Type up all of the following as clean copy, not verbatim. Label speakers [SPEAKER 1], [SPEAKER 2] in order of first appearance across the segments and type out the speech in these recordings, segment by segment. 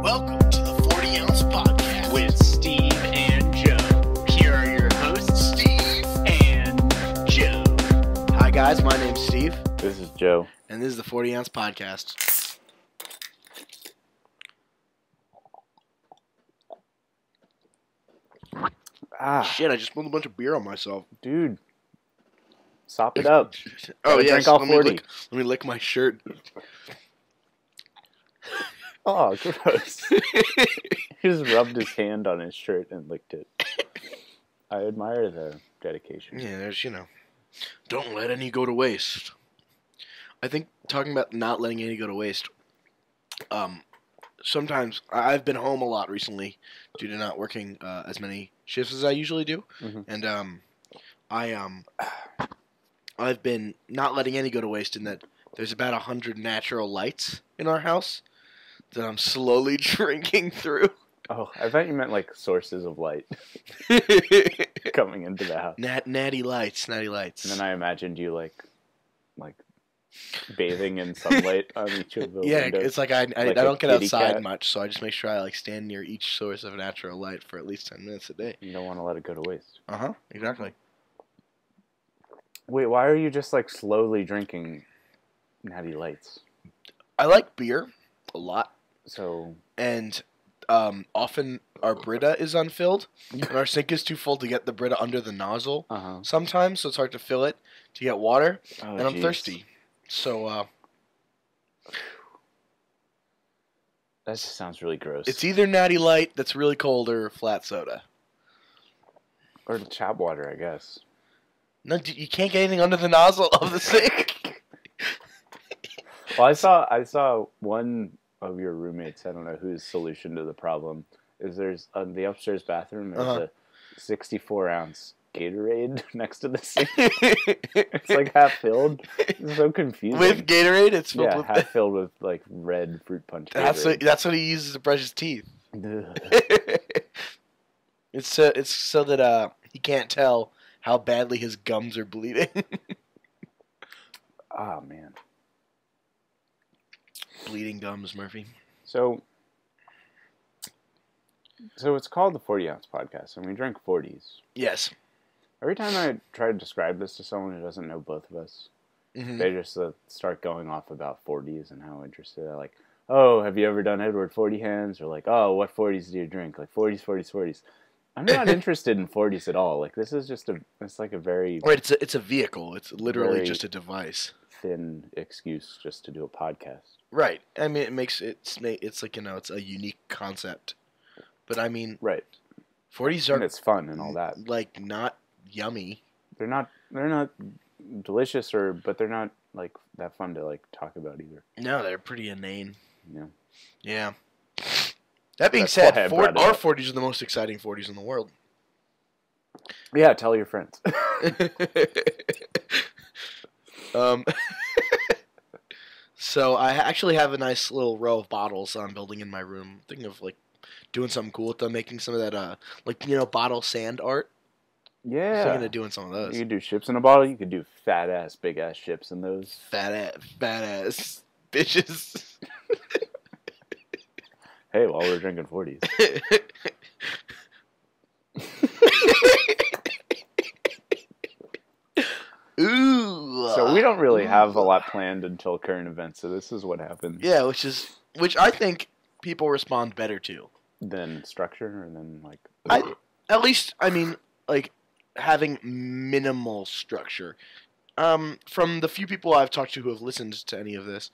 [SPEAKER 1] Welcome to the 40 Ounce Podcast
[SPEAKER 2] with Steve and Joe. Here are your hosts, Steve and Joe.
[SPEAKER 1] Hi guys, my name's Steve,
[SPEAKER 3] This is Joe.
[SPEAKER 1] and this is the 40 Ounce Podcast. Shit, I just spilled a bunch of beer on myself.
[SPEAKER 3] Dude. Sop it up.
[SPEAKER 1] Oh
[SPEAKER 3] Gotta
[SPEAKER 1] yeah,
[SPEAKER 3] drink all
[SPEAKER 1] let
[SPEAKER 3] 40.
[SPEAKER 1] let me lick my shirt.
[SPEAKER 3] Oh, gross. He just rubbed his hand on his shirt and licked it. I admire the dedication.
[SPEAKER 1] Yeah, there's, don't let any go to waste. I think talking about not letting any go to waste, sometimes I've been home a lot recently due to not working as many shifts as I usually do, and I've been not letting any go to waste in that there's about 100 natural lights in our house that I'm slowly drinking through.
[SPEAKER 3] Oh, I thought you meant like sources of light coming into the house.
[SPEAKER 1] Natty lights.
[SPEAKER 3] And then I imagined you like bathing in sunlight on each of the windows.
[SPEAKER 1] It's like I
[SPEAKER 3] Like
[SPEAKER 1] don't get
[SPEAKER 3] a kitty
[SPEAKER 1] outside
[SPEAKER 3] cat.
[SPEAKER 1] much, so I just make sure I stand near each source of natural light for at least 10 minutes a day.
[SPEAKER 3] You don't want to let it go to waste.
[SPEAKER 1] Exactly.
[SPEAKER 3] Wait, why are you just like slowly drinking Natty Lights?
[SPEAKER 1] I like beer a lot,
[SPEAKER 3] So,
[SPEAKER 1] and often our Brita is unfilled, and our sink is too full to get the Brita under the nozzle sometimes, so it's hard to fill it to get water,
[SPEAKER 3] Oh,
[SPEAKER 1] and I'm
[SPEAKER 3] jeez.
[SPEAKER 1] thirsty. So
[SPEAKER 3] That just sounds really gross.
[SPEAKER 1] it's either Natty Light that's really cold or flat soda.
[SPEAKER 3] Or tap water, I guess.
[SPEAKER 1] No, you can't get anything under the nozzle of the sink.
[SPEAKER 3] Well, I saw one of your roommates. I don't know whose solution to the problem is. There's the upstairs bathroom. There's a 64-ounce Gatorade next to the sink. It's like half filled. It's so confusing.
[SPEAKER 1] With Gatorade, it's filled with
[SPEAKER 3] half filled with like red fruit punch.
[SPEAKER 1] That's
[SPEAKER 3] Gatorade.
[SPEAKER 1] that's what he uses to brush his teeth.
[SPEAKER 3] Ugh.
[SPEAKER 1] It's so that he can't tell how badly his gums are bleeding.
[SPEAKER 3] Oh man.
[SPEAKER 1] Bleeding gums, Murphy.
[SPEAKER 3] So it's called the 40 Ounce Podcast, and we drink 40s.
[SPEAKER 1] Yes.
[SPEAKER 3] Every time I try to describe this to someone who doesn't know both of us, they just start going off about 40s and how interested. They're like, oh, have you ever done Edward 40 hands? Or like, oh, what 40s do you drink? Like 40s. I'm not interested in 40s at all. Like, this is just it's like a very
[SPEAKER 1] Right, it's a vehicle. It's literally
[SPEAKER 3] Very-
[SPEAKER 1] just a device.
[SPEAKER 3] thin excuse just to do a podcast.
[SPEAKER 1] Right. I mean, it's like, it's a unique concept. But I mean,
[SPEAKER 3] Right.
[SPEAKER 1] 40s
[SPEAKER 3] And
[SPEAKER 1] are
[SPEAKER 3] it's fun and all that.
[SPEAKER 1] like not yummy.
[SPEAKER 3] They're not delicious but they're not like that fun to like talk about either.
[SPEAKER 1] No, they're pretty inane.
[SPEAKER 3] Yeah.
[SPEAKER 1] Yeah. That being
[SPEAKER 3] That's why
[SPEAKER 1] said,
[SPEAKER 3] I brought it
[SPEAKER 1] our
[SPEAKER 3] up.
[SPEAKER 1] 40s are the most exciting 40s in the world.
[SPEAKER 3] Yeah, tell your friends.
[SPEAKER 1] So I actually have a nice little row of bottles I'm building in my room. Thinking of like doing something cool with them, making some of that bottle sand art.
[SPEAKER 3] Yeah.
[SPEAKER 1] Thinking of doing some of
[SPEAKER 3] You
[SPEAKER 1] those.
[SPEAKER 3] could do ships in a bottle. You could do fat ass, big ass ships in those.
[SPEAKER 1] Fat ass bitches.
[SPEAKER 3] Hey, while we're drinking 40s.
[SPEAKER 1] Ooh.
[SPEAKER 3] So we don't really have a lot planned until current events. So this is what happens.
[SPEAKER 1] Yeah, which I think people respond better to.
[SPEAKER 3] Then structure and then like.
[SPEAKER 1] At least, I mean, like, having minimal structure. From the few people I've talked to who have listened to any of this,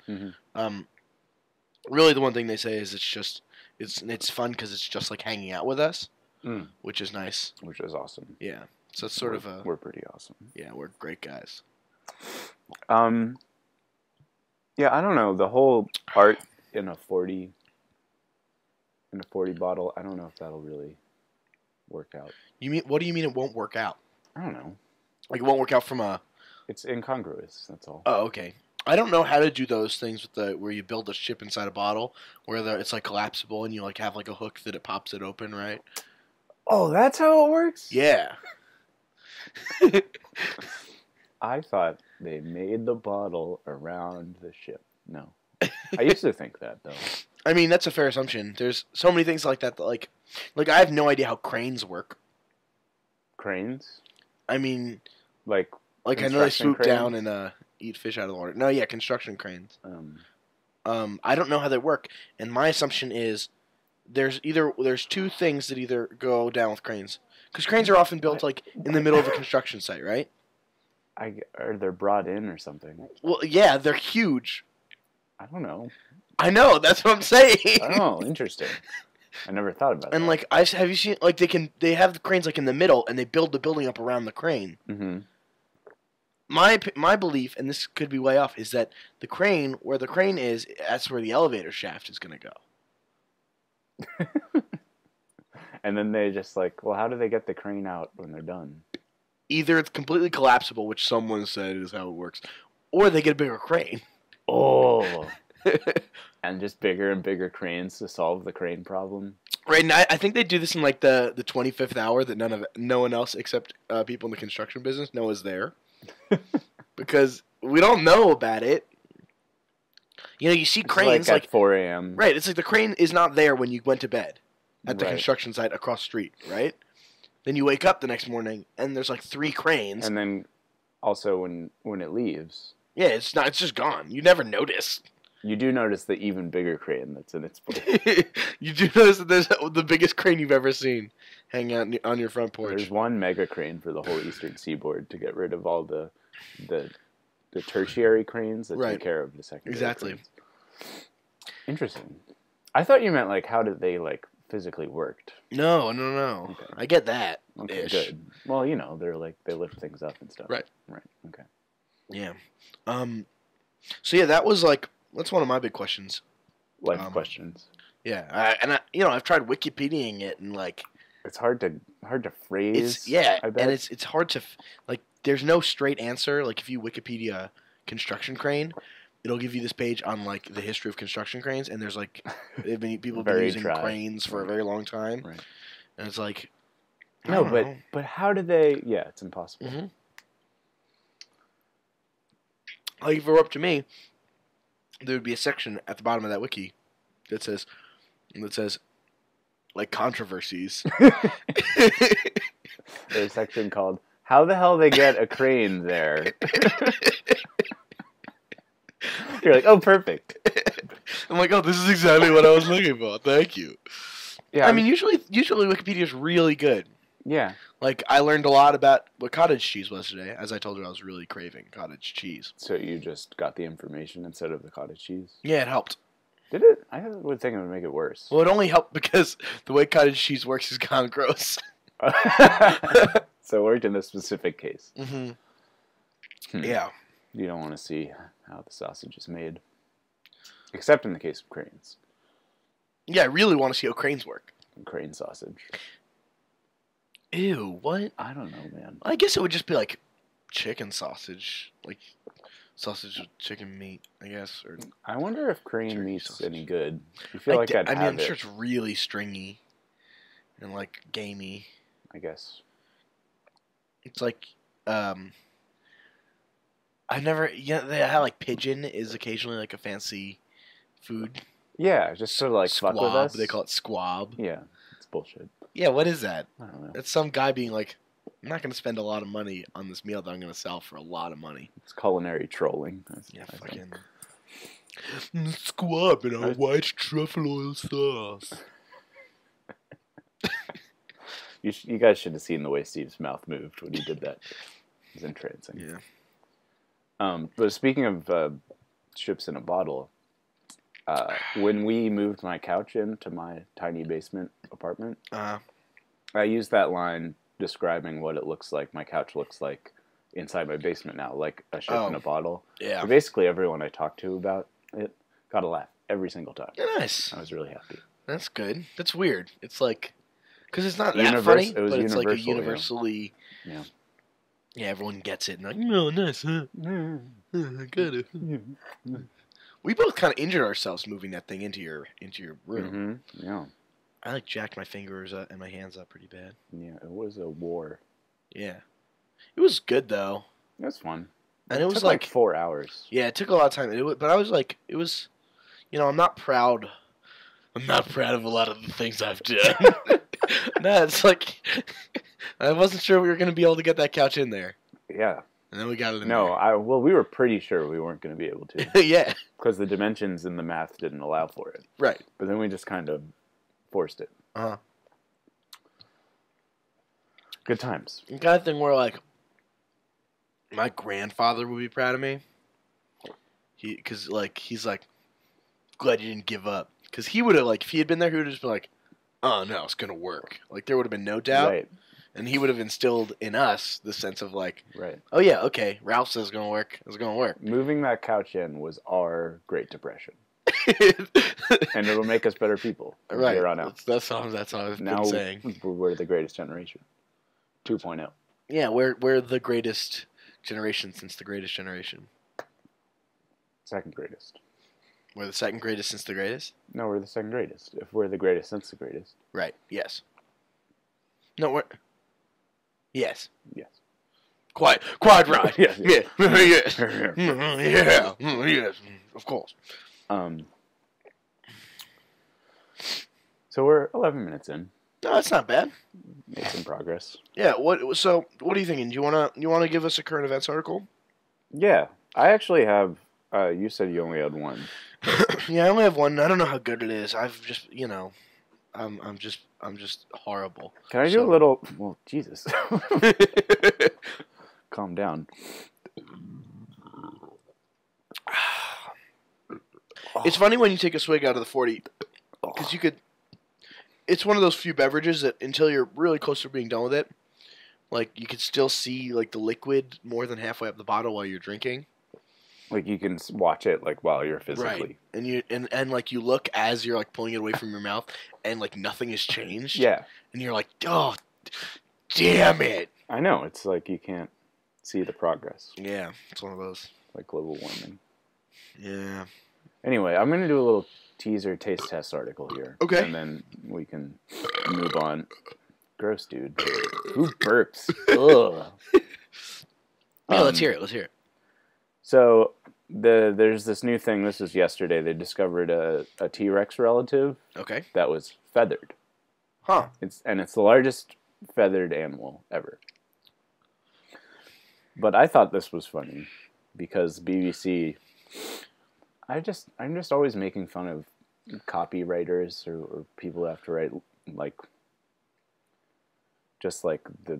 [SPEAKER 1] really the one thing they say is it's fun because it's just like hanging out with us, which is nice.
[SPEAKER 3] Which is awesome.
[SPEAKER 1] Yeah, so it's sort of
[SPEAKER 3] We're pretty awesome.
[SPEAKER 1] yeah, we're great guys.
[SPEAKER 3] Yeah, I don't know. The whole art in a 40 bottle, I don't know if that'll really work out.
[SPEAKER 1] What do you mean it won't work out?
[SPEAKER 3] I don't know.
[SPEAKER 1] Like it won't work out from a?
[SPEAKER 3] It's incongruous, that's all.
[SPEAKER 1] Oh, okay. I don't know how to do those things with where you build a ship inside a bottle, where it's like collapsible and you like have like a hook that it pops it open, right?
[SPEAKER 3] Oh, that's how it works?
[SPEAKER 1] Yeah.
[SPEAKER 3] I thought they made the bottle around the ship. No. I used to think that, though.
[SPEAKER 1] I mean, that's a fair assumption. There's so many things like that, like I have no idea how cranes work.
[SPEAKER 3] Cranes?
[SPEAKER 1] I mean,
[SPEAKER 3] Like
[SPEAKER 1] I know they
[SPEAKER 3] construction
[SPEAKER 1] swoop
[SPEAKER 3] cranes?
[SPEAKER 1] down and eat fish out of the water. No, yeah, construction cranes. I don't know how they work, and my assumption is there's two things that either go down with cranes, because cranes are often built like in the middle of a construction site, right?
[SPEAKER 3] Or they're brought in or something.
[SPEAKER 1] Well, yeah, they're huge.
[SPEAKER 3] I don't know.
[SPEAKER 1] I know, that's what I'm saying.
[SPEAKER 3] Oh, interesting. I never thought about that.
[SPEAKER 1] And like, have you seen like they have the cranes like in the middle, and they build the building up around the crane.
[SPEAKER 3] Mm-hmm.
[SPEAKER 1] My belief, and this could be way off, is that the crane, where the crane is, that's where the elevator shaft is going to go.
[SPEAKER 3] And then they just like, well, how do they get the crane out when they're done?
[SPEAKER 1] Either it's completely collapsible, which someone said is how it works, or they get a bigger crane.
[SPEAKER 3] Oh. And just bigger and bigger cranes to solve the crane problem.
[SPEAKER 1] Right, and I think they do this in like the 25th hour that no one else except people in the construction business knows there. Because we don't know about it. You know, you see cranes
[SPEAKER 3] like at 4 a.m.
[SPEAKER 1] Right, it's like the crane is not there when you went to bed at the
[SPEAKER 3] Right.
[SPEAKER 1] construction site across the street, right? Then you wake up the next morning and there's like 3 cranes.
[SPEAKER 3] And then also when it leaves,
[SPEAKER 1] Yeah, it's just gone. You never notice.
[SPEAKER 3] you do notice the even bigger crane that's in its place.
[SPEAKER 1] You do notice that there's the biggest crane you've ever seen hanging out on your front porch.
[SPEAKER 3] There's one mega crane for the whole eastern seaboard to get rid of all the tertiary cranes that
[SPEAKER 1] Right.
[SPEAKER 3] take care of the secondary
[SPEAKER 1] Exactly.
[SPEAKER 3] cranes. Interesting. I thought you meant like how did they like physically worked.
[SPEAKER 1] No.
[SPEAKER 3] Okay.
[SPEAKER 1] I get that.
[SPEAKER 3] Okay,
[SPEAKER 1] Ish.
[SPEAKER 3] good. Well, you know, they're like they lift things up and stuff.
[SPEAKER 1] Right.
[SPEAKER 3] Right. Okay.
[SPEAKER 1] Yeah. So yeah, that's one of my big questions.
[SPEAKER 3] Life questions.
[SPEAKER 1] Yeah, I've tried Wikipediaing it and like
[SPEAKER 3] It's hard to phrase. I bet.
[SPEAKER 1] and it's hard to like. There's no straight answer. Like if you Wikipedia construction crane, it'll give you this page on like the history of construction cranes, and there's like people have been
[SPEAKER 3] Very
[SPEAKER 1] using
[SPEAKER 3] dry.
[SPEAKER 1] cranes for a very long time,
[SPEAKER 3] Right.
[SPEAKER 1] and it's like I
[SPEAKER 3] No,
[SPEAKER 1] don't
[SPEAKER 3] but
[SPEAKER 1] know.
[SPEAKER 3] but how do they? Yeah, it's impossible.
[SPEAKER 1] Mm-hmm. Like if it were up to me, there would be a section at the bottom of that wiki that says like controversies.
[SPEAKER 3] There's a section called "How the hell they get a crane there?" You're like, oh, perfect.
[SPEAKER 1] I'm like, oh, this is exactly what I was looking for. Thank you.
[SPEAKER 3] Yeah,
[SPEAKER 1] I mean, usually Wikipedia is really good.
[SPEAKER 3] yeah.
[SPEAKER 1] Like, I learned a lot about what cottage cheese was today. As I told you, I was really craving cottage cheese.
[SPEAKER 3] So you just got the information instead of the cottage cheese.
[SPEAKER 1] Yeah, it helped.
[SPEAKER 3] Did it? I would think it would make it worse.
[SPEAKER 1] Well, it only helped because the way cottage cheese works is kind of gross.
[SPEAKER 3] So it worked in this specific case.
[SPEAKER 1] Mm-hmm. Yeah.
[SPEAKER 3] You don't want to see how the sausage is made. Except in the case of cranes.
[SPEAKER 1] Yeah, I really want to see how cranes work.
[SPEAKER 3] Crane sausage.
[SPEAKER 1] Ew, what?
[SPEAKER 3] I don't know, man.
[SPEAKER 1] I guess it would just be like chicken sausage. Like sausage with chicken meat, I guess. Or
[SPEAKER 3] I wonder if crane
[SPEAKER 1] Turkey
[SPEAKER 3] meat's
[SPEAKER 1] sausage.
[SPEAKER 3] any good. I feel like I'd
[SPEAKER 1] I mean,
[SPEAKER 3] have
[SPEAKER 1] I'm
[SPEAKER 3] it,
[SPEAKER 1] sure it's really stringy and like gamey.
[SPEAKER 3] I guess.
[SPEAKER 1] It's like, I've never, they how like pigeon is occasionally like a fancy food.
[SPEAKER 3] Yeah, just sort of like fuck with
[SPEAKER 1] Squab,
[SPEAKER 3] us.
[SPEAKER 1] they call it squab.
[SPEAKER 3] Yeah, it's bullshit.
[SPEAKER 1] Yeah, what is that?
[SPEAKER 3] I don't know.
[SPEAKER 1] That's some guy being like, I'm not going to spend a lot of money on this meal that I'm going to sell for a lot of money.
[SPEAKER 3] It's culinary trolling.
[SPEAKER 1] Yeah,
[SPEAKER 3] I think.
[SPEAKER 1] fucking squab in a white truffle oil sauce.
[SPEAKER 3] You guys should have seen the way Steve's mouth moved when he did that. It was entrancing.
[SPEAKER 1] Yeah.
[SPEAKER 3] But speaking of ships in a bottle, when we moved my couch into my tiny basement apartment, I used that line describing what it looks like, my couch looks like inside my basement now, like a ship in a bottle.
[SPEAKER 1] Yeah.
[SPEAKER 3] So basically everyone I talked to about it got a laugh every single time.
[SPEAKER 1] Yeah, nice.
[SPEAKER 3] I was really happy.
[SPEAKER 1] That's good. That's weird. It's like, because it's not that
[SPEAKER 3] It
[SPEAKER 1] funny,
[SPEAKER 3] was
[SPEAKER 1] but it's like a
[SPEAKER 3] universal,
[SPEAKER 1] universally.
[SPEAKER 3] Yeah.
[SPEAKER 1] Yeah, everyone gets it. And like, no, nice, huh? I got it. We both kind of injured ourselves moving that thing into your room.
[SPEAKER 3] Mm-hmm. Yeah.
[SPEAKER 1] I like jacked my fingers up and my hands up pretty bad.
[SPEAKER 3] Yeah, it was a war.
[SPEAKER 1] Yeah, it was good though.
[SPEAKER 3] It was fun.
[SPEAKER 1] And it was
[SPEAKER 3] took
[SPEAKER 1] like
[SPEAKER 3] 4 hours.
[SPEAKER 1] Yeah, it took a lot of time. But I was like, it was, I'm not proud I'm not proud of a lot of the things I've done. No, it's like I wasn't sure we were going to be able to get that couch in there.
[SPEAKER 3] Yeah.
[SPEAKER 1] And then we got it in
[SPEAKER 3] there. Well, we were pretty sure we weren't going to be able to.
[SPEAKER 1] Yeah.
[SPEAKER 3] Because the dimensions in the math didn't allow for it.
[SPEAKER 1] Right.
[SPEAKER 3] But then we just kind of forced it.
[SPEAKER 1] Uh-huh.
[SPEAKER 3] Good times.
[SPEAKER 1] The kind of thing where, like, my grandfather would be proud of me. Because, like, he's like, glad you didn't give up. Because he would have, like, if he had been there, he would have just been like, oh, no, it's going to work. Like, there would have been no doubt.
[SPEAKER 3] Right.
[SPEAKER 1] And he would have instilled in us the sense of, like,
[SPEAKER 3] right.
[SPEAKER 1] Oh, yeah, okay, Ralph says it's going to work. It's going to work.
[SPEAKER 3] Moving that couch in was our Great Depression. And it'll make us better people from
[SPEAKER 1] right.
[SPEAKER 3] here on out.
[SPEAKER 1] That's all I've been saying.
[SPEAKER 3] We're the greatest generation. 2.0.
[SPEAKER 1] Yeah, we're the greatest generation since the greatest generation.
[SPEAKER 3] Second greatest.
[SPEAKER 1] We're the second greatest since the greatest?
[SPEAKER 3] No, we're the second greatest. If we're the greatest since the greatest.
[SPEAKER 1] Right, yes. No, we're... Yes.
[SPEAKER 3] Yes.
[SPEAKER 1] Quite right.
[SPEAKER 3] Yes.
[SPEAKER 1] Yeah. Yes. Yeah. Yes. Of course.
[SPEAKER 3] So we're 11 minutes in.
[SPEAKER 1] No, that's not bad.
[SPEAKER 3] Made some progress.
[SPEAKER 1] Yeah. So what are you thinking? Do you wanna give us a current events article?
[SPEAKER 3] Yeah, I actually have. You said you only had one.
[SPEAKER 1] Yeah, I only have one. I don't know how good it is. I've just I'm just horrible.
[SPEAKER 3] Can I do a little? Well, Jesus. Calm down.
[SPEAKER 1] It's funny when you take a swig out of the 40, because you could. It's one of those few beverages that until you're really close to being done with it, like you could still see like the liquid more than halfway up the bottle while you're drinking.
[SPEAKER 3] Like you can watch it like while you're physically.
[SPEAKER 1] Right. And you and like you look as you're like pulling it away from your mouth, and like nothing has changed.
[SPEAKER 3] Yeah.
[SPEAKER 1] And you're like, oh, damn it.
[SPEAKER 3] I know. It's like you can't see the progress.
[SPEAKER 1] Yeah, it's one of those.
[SPEAKER 3] Like global warming.
[SPEAKER 1] Yeah.
[SPEAKER 3] Anyway, I'm going to do a little teaser taste test article here.
[SPEAKER 1] Okay.
[SPEAKER 3] And then we can move on. Gross, dude. Who burps? Ugh.
[SPEAKER 1] Yeah, let's hear it. Let's hear it.
[SPEAKER 3] So there's this new thing. This was yesterday. They discovered a T-Rex relative.
[SPEAKER 1] Okay.
[SPEAKER 3] That was feathered.
[SPEAKER 1] Huh.
[SPEAKER 3] It's the largest feathered animal ever. But I thought this was funny because BBC. I'm just always making fun of copywriters or people who have to write like just like the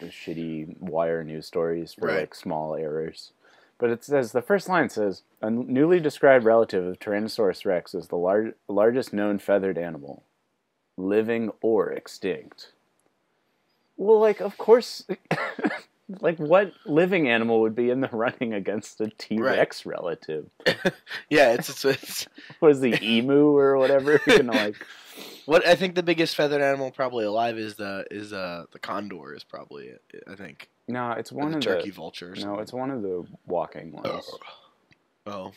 [SPEAKER 3] shitty wire news stories for
[SPEAKER 1] right.
[SPEAKER 3] like small errors. But it says the first line says a newly described relative of Tyrannosaurus rex is the largest known feathered animal, living or extinct. Well, like of course. Like, what living animal would be in the running against a T-Rex right. relative?
[SPEAKER 1] Yeah, it's
[SPEAKER 3] what is the emu or whatever? You know, like
[SPEAKER 1] what I think the biggest feathered animal probably alive is the condor is probably it. I think.
[SPEAKER 3] No, it's one
[SPEAKER 1] of
[SPEAKER 3] the
[SPEAKER 1] turkey vultures.
[SPEAKER 3] No, it's one of the walking ones.
[SPEAKER 1] Oh,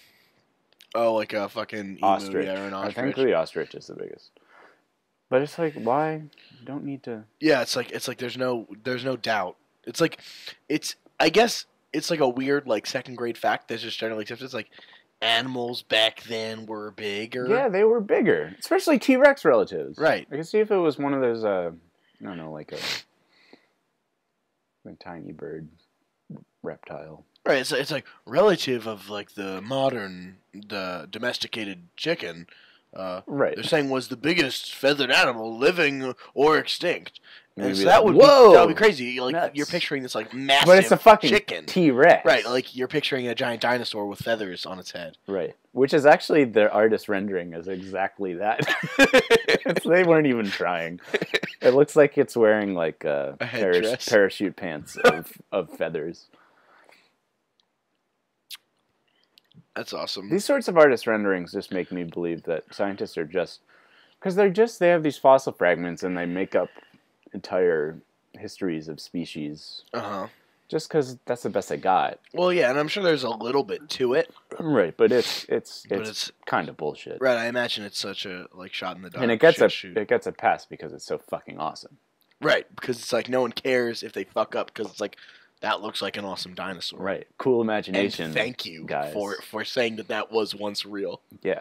[SPEAKER 1] like a fucking
[SPEAKER 3] ostrich.
[SPEAKER 1] Emu, yeah, or an ostrich.
[SPEAKER 3] I think the ostrich is the biggest. But it's like, why? You don't need to.
[SPEAKER 1] Yeah, it's like there's no doubt. It's like, I guess it's like a weird like second grade fact that's just generally accepted. It's like animals back then were bigger.
[SPEAKER 3] Yeah, they were bigger, especially T-Rex relatives.
[SPEAKER 1] Right.
[SPEAKER 3] I can see if it was one of those. I don't know, like a tiny bird reptile.
[SPEAKER 1] Right. It's like relative of like the domesticated chicken.
[SPEAKER 3] Right.
[SPEAKER 1] They're saying was the biggest feathered animal living or extinct. And so
[SPEAKER 3] like,
[SPEAKER 1] that would be crazy. Like
[SPEAKER 3] nuts.
[SPEAKER 1] You're picturing this like massive
[SPEAKER 3] but it's a fucking
[SPEAKER 1] chicken.
[SPEAKER 3] T-Rex.
[SPEAKER 1] Right, like you're picturing a giant dinosaur with feathers on its head.
[SPEAKER 3] Right. Which is actually their artist rendering is exactly that. They weren't even trying. It looks like it's wearing like a parachute pants of feathers.
[SPEAKER 1] That's awesome.
[SPEAKER 3] These sorts of artist renderings just make me believe that scientists are just because they have these fossil fragments and they make up entire histories of species. Just because that's the best I got.
[SPEAKER 1] Well, yeah, and I'm sure there's a little bit to it.
[SPEAKER 3] Right, but it's kind of bullshit.
[SPEAKER 1] Right, I imagine it's such a like shot in the dark.
[SPEAKER 3] And it gets a pass because it's so fucking awesome.
[SPEAKER 1] Right, because it's like no one cares if they fuck up because it's like that looks like an awesome dinosaur.
[SPEAKER 3] Right, cool imagination.
[SPEAKER 1] And thank you
[SPEAKER 3] guys.
[SPEAKER 1] for saying that was once real.
[SPEAKER 3] Yeah.